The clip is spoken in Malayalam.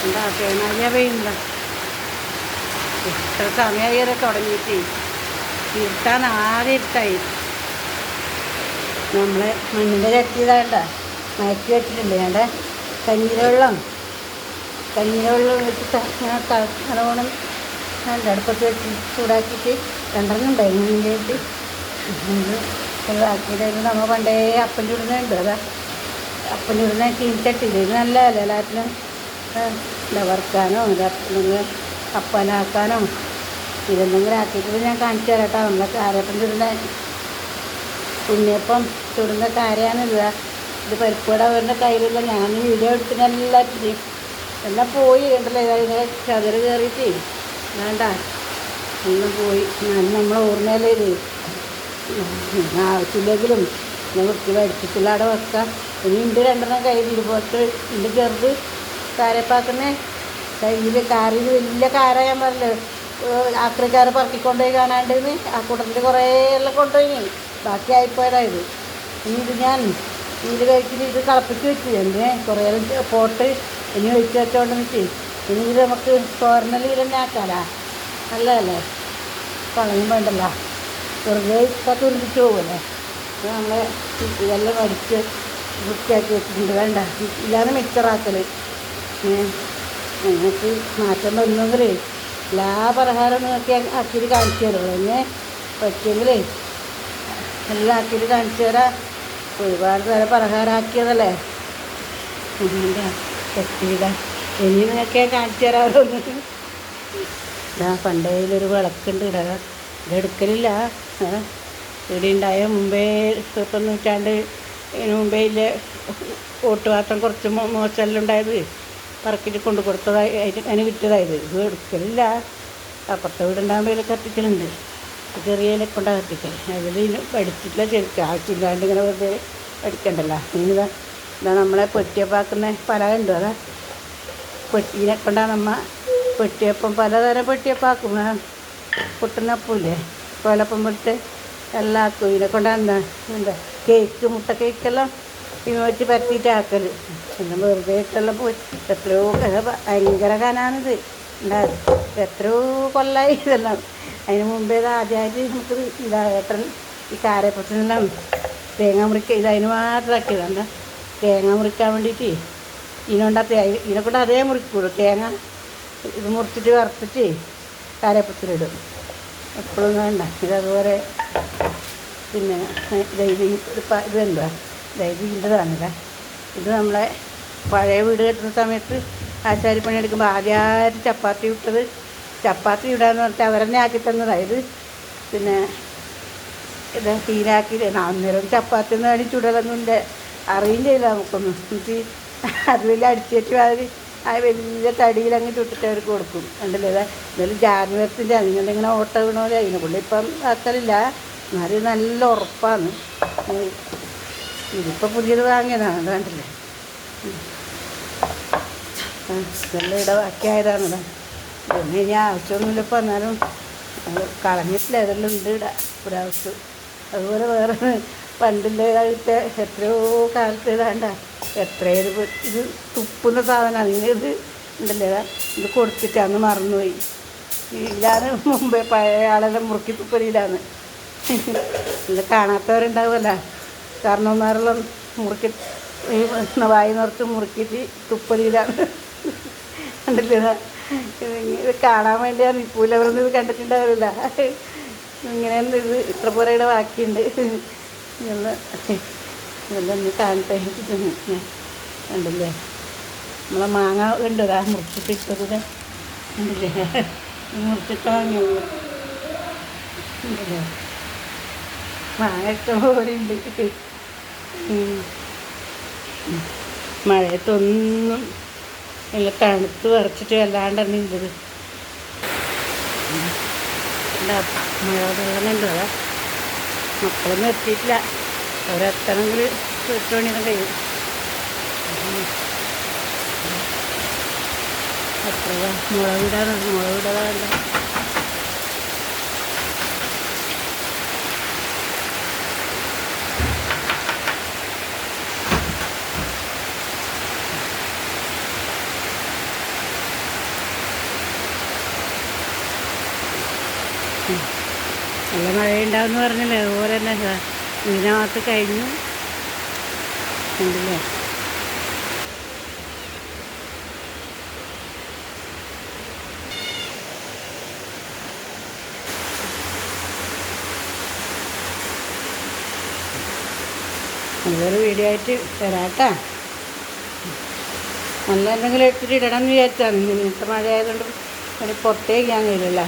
എന്താ തേങ്ങാലിയ പെയ്യുന്നില്ല. ഇത്ര സമയം തുടങ്ങിയിട്ട് ഇരുട്ടാൻ ആകെ ഇരുട്ടായി. നമ്മളെ മണ്ണിൻ്റെ ചട്ടിയതാണ്ട മയക്കി വെച്ചിട്ടുണ്ട്. ഞങ്ങളുടെ കഞ്ഞിവെള്ളം വെച്ചിട്ട് നല്ലോണം നല്ല അടുപ്പത്ത് വെച്ച് ചൂടാക്കിയിട്ട് രണ്ടെണ്ണം ഉണ്ടായി മണ്ണിൻ്റെ ആക്കിയിട്ട് നമ്മൾ പണ്ടേ അപ്പം ചുടുന്നുണ്ട്. അതാ അപ്പം ചുടുന്ന ചീനിച്ചട്ടില്ല. ഇത് നല്ലതല്ല എല്ലാത്തിനും എന്താ വറുക്കാനോ എന്തെങ്കിലും അപ്പനാക്കാനോ ഇതെന്തെങ്കിലും ആക്കിയിട്ട് ഞാൻ കാണിച്ചു തരാം കേട്ടോ. നമ്മളെ കാരപ്പം ചുടുന്ന ഉണ്ണിയപ്പം ചുടുന്ന കാര്യമാണിത്. ഇത് പരിപ്പുവട അവരുടെ കയ്യിലുള്ള ഞാൻ വീഡിയോ എടുത്തിട്ട് എല്ലാറ്റിനും എല്ലാം പോയി കണ്ടല്ലോ. ഇങ്ങനെ ചതുര കയറിയിട്ട് വേണ്ട എല്ലാം പോയി. ഞാൻ നമ്മളെ ഓർമ്മയിലേ ആവശ്യമില്ലെങ്കിലും ഞാൻ വൃത്തി വടിച്ചിട്ടുള്ള അവിടെ വെക്കാം. ഇനി ഉണ്ട് രണ്ടെണ്ണം കയ്യിൽ പോയിട്ട് ഉണ്ട് ചെറുത് കാരപ്പാക്കുന്ന കയ്യിൽ കാറിൽ വലിയ കാര ഞാൻ പറഞ്ഞല്ലോ ആക്രിക്കാരെ പറക്കിക്കൊണ്ടുപോയി കാണാണ്ടെന്ന് ആ കൂട്ടത്തിൽ കുറേ എല്ലാം കൊണ്ടുപോയി ബാക്കി ആയിപ്പോയതായത്. ഇനി ഇത് ഞാൻ ഇതിൽ കഴിച്ചിട്ട് ഇത് തിളപ്പിച്ച് വെച്ച് എന്തിനെ കുറേ പോട്ട് ഇനി ഒഴിച്ച് വെച്ചോണ്ട് വെച്ച് ഇനി ഇത് നമുക്ക് തോരനൽ തന്നെ ആക്കാലാ. നല്ലതല്ലേ, കളയും വേണ്ടല്ലോ, വെറുതെ ഇപ്പം തുരുമ്പിച്ച് പോകുമല്ലേ. ഇത് നമ്മളെ ഇതെല്ലാം അടിച്ച് വൃത്തിയാക്കി വെച്ചിട്ടുണ്ട്. വേണ്ട ഇല്ലാതെ മിക്സറാക്കൽ. ഞങ്ങൾക്ക് മാറ്റം വന്നെങ്കിൽ എല്ലാ പലഹാരം നോക്കി ആക്കിയിട്ട് കാണിച്ചു തരുള്ളൂ. എന്നെ പറ്റിയെങ്കിലേ എല്ലാം ആക്കിയിട്ട് കാണിച്ചു തരാം. ഒരുപാട് തരം പലഹാരം ആക്കിയതല്ലേ. പറ്റിയില്ല ഇനി നിന്നൊക്കെ കാണിച്ചു തരാമല്ലോ. ഇതാ പണ്ടേലൊരു വിളക്കുണ്ട്. ഇതെടുക്കലില്ല. ഇവിടെ ഉണ്ടായ മുമ്പേ 20 നൂറ്റാണ്ട് ഇതിന് മുമ്പേ ഇല്ല ഓട്ടുപാത്രം കുറച്ച് മോശമെല്ലാം ഉണ്ടായത് പറക്കിട്ട് കൊണ്ട് കൊടുത്തതായി അതിന് വിറ്റതായത്. ഇത് എടുക്കലില്ല. അപ്പുറത്തെ വീടുണ്ടാകുമ്പോൾ ഇതിൽ കത്തിക്കലുണ്ട്. ചെറിയതിനെ കൊണ്ടാണ് കത്തിക്കൽ. അതിൽ പഠിച്ചിട്ടില്ല ശരിക്കും. ആവശ്യമില്ലാണ്ട് ഇങ്ങനെ വെറുതെ പഠിക്കണ്ടല്ലോ. ഇനിതാ നമ്മളെ പെട്ടിയപ്പാക്കുന്ന പലകുണ്ട്. അതാ പെട്ടീനെ കൊണ്ടാണ് നമ്മ പെട്ടിയപ്പം പലതരം പെട്ടിയപ്പാക്കും. പൊട്ടുന്നപ്പൂല്ലേ കോലപ്പം പൊട്ട് എല്ലാം ആക്കും. ഇതിനെ കൊണ്ടാണ് എന്താ കേക്ക് മുട്ട കേക്കെല്ലാം ഇവ വെച്ച് പരത്തിയിട്ട് ആക്കൽ. പിന്നെ വെറുതെ ഇട്ടെല്ലാം പോയി എത്രയോ ഭയങ്കര കനാണിത് ഉണ്ടായത്. എത്രയോ കൊല്ലായി ഇതെല്ലാം. അതിന് മുമ്പേ ഇത് ആദ്യമായിട്ട് നമുക്ക് ഇതാ ഏട്ടൻ ഈ കാരപ്പത്തിനെല്ലാം തേങ്ങ മുറിക്കുക ഇത് അതിന് മാത്രം ആക്കിയതാണ്. തേങ്ങ മുറിക്കാൻ വേണ്ടിയിട്ട് ഇതിനുണ്ടാത്ത ഇതിനെക്കൊണ്ട് അതേ മുറിക്കുള്ളൂ. തേങ്ങ ഇത് മുറിച്ചിട്ട് വറുത്തിട്ട് കാരപ്പത്തിലിടും. എപ്പോഴും വേണ്ട ഇതതുപോലെ. പിന്നെ ഇതെന്താ ഇതിൻ്റെതാണില്ല. ഇത് നമ്മളെ പഴയ വീട് കെട്ടുന്ന സമയത്ത് ആശാരിപ്പണി എടുക്കുമ്പോൾ ആദ്യമായിട്ട് ചപ്പാത്തി വിട്ടത് ചപ്പാത്തി ഇടാന്ന് പറഞ്ഞിട്ട് അവരെന്നെ ആക്കി തന്നതായത്. പിന്നെ ഇത് തീരാക്കി അന്നേരം ചപ്പാത്തി ഒന്നും അടി ചുടലൊന്നും അറിയും ചെയ്യില്ല നമുക്കൊന്നും. എന്നിട്ട് അത് വലിയ അടിച്ചേറ്റ് മാതിരി ആ വലിയ തടിയിലങ്ങ് ചുട്ടിട്ട് അവർക്ക് കൊടുക്കും. കണ്ടില്ലേ എന്നാലും ജാനുവരത്തിൻ്റെ അതിങ്ങനെ ഓട്ട വീണോലെ അതിനെ കൊണ്ട് ഇപ്പം ആക്കലില്ല. എന്നാലും നല്ല ഉറപ്പാണ്. ഇതിപ്പോൾ പുതിയത് വാങ്ങിയതാണ്. അത് കണ്ടില്ലേ ഇതെല്ലാം ഇടവാക്കിയായതാണ്. പിന്നെ ഇനി ആവശ്യമൊന്നുമില്ല. ഇപ്പം എന്നാലും കളഞ്ഞിട്ടില്ല. ഇതെല്ലാം ഉണ്ട് ഒരാവശ്യം. അതുപോലെ വേറെ പണ്ടിൻ്റെ കാലത്തെ എത്രയോ കാലത്ത് ഇതാണ്ട എത്രയോ ഇത് തുപ്പുന്ന സാധനമാണ്. ഇത് ഉണ്ടല്ലേ ഇത് കൊടുത്തിട്ട് അന്ന് മറന്നുപോയി. ഇല്ലാതെ മുമ്പേ പഴയ ആളെല്ലാം മുറുക്കി തുപ്പലിയിലാണ്. ഇത് കാണാത്തവരുണ്ടാവുമല്ലോ കാരണവന്മാരെല്ലാം മുറുക്കി ഈ വായി നിറച്ച് മുറുക്കിയിട്ട് തുപ്പലിയിലാണ്. കണ്ടില്ലേ ഇത് കാണാൻ വേണ്ടിയാണ്. ഇപ്പൂലവരൊന്നും ഇത് കണ്ടിട്ടുണ്ടാവില്ല. ഇങ്ങനെയൊന്നും ഇത് ഇത്ര പോരയുടെ ബാക്കിയുണ്ട്. ഇതെല്ലാം ഒന്ന് കാണട്ടെ. കണ്ടില്ലേ നമ്മളെ മാങ്ങ കണ്ടതാ മുറിച്ചിട്ടിട്ടത്. കണ്ടില്ലേ മുറിച്ചിട്ട് വാങ്ങിയത്. കണ്ടില്ലേ മാങ്ങ ഇഷ്ടംപോലെ ഉണ്ട്. മഴയത്തൊന്നും നല്ല തണുത്ത് വിറച്ചിട്ട് വല്ലാണ്ടാണ് ഇല്ലത്. മഴ വെള്ളം കണ്ടതാ. മക്കളൊന്നും എത്തിയിട്ടില്ല. അവരെത്തണമെങ്കിൽ 8 മണിയൊന്നും കഴിയും. എത്ര മുളകിടാനുണ്ട്. നല്ല മഴയുണ്ടാവുമെന്ന് പറഞ്ഞില്ലേ, അതുപോലെ തന്നെ ഇതിനകത്ത് കഴിഞ്ഞു ഉണ്ടല്ലേ. നല്ലൊരു വീഡിയോ ആയിട്ട് വരാട്ടാ. നല്ല എന്തെങ്കിലും എടുത്തിട്ട് ഇടണം എന്ന് വിചാരിച്ചാണ്. ഇന്നത്തെ മഴ ആയതുകൊണ്ട് പുറത്തേക്ക് ഞാൻ കഴിയില്ലല്ലോ.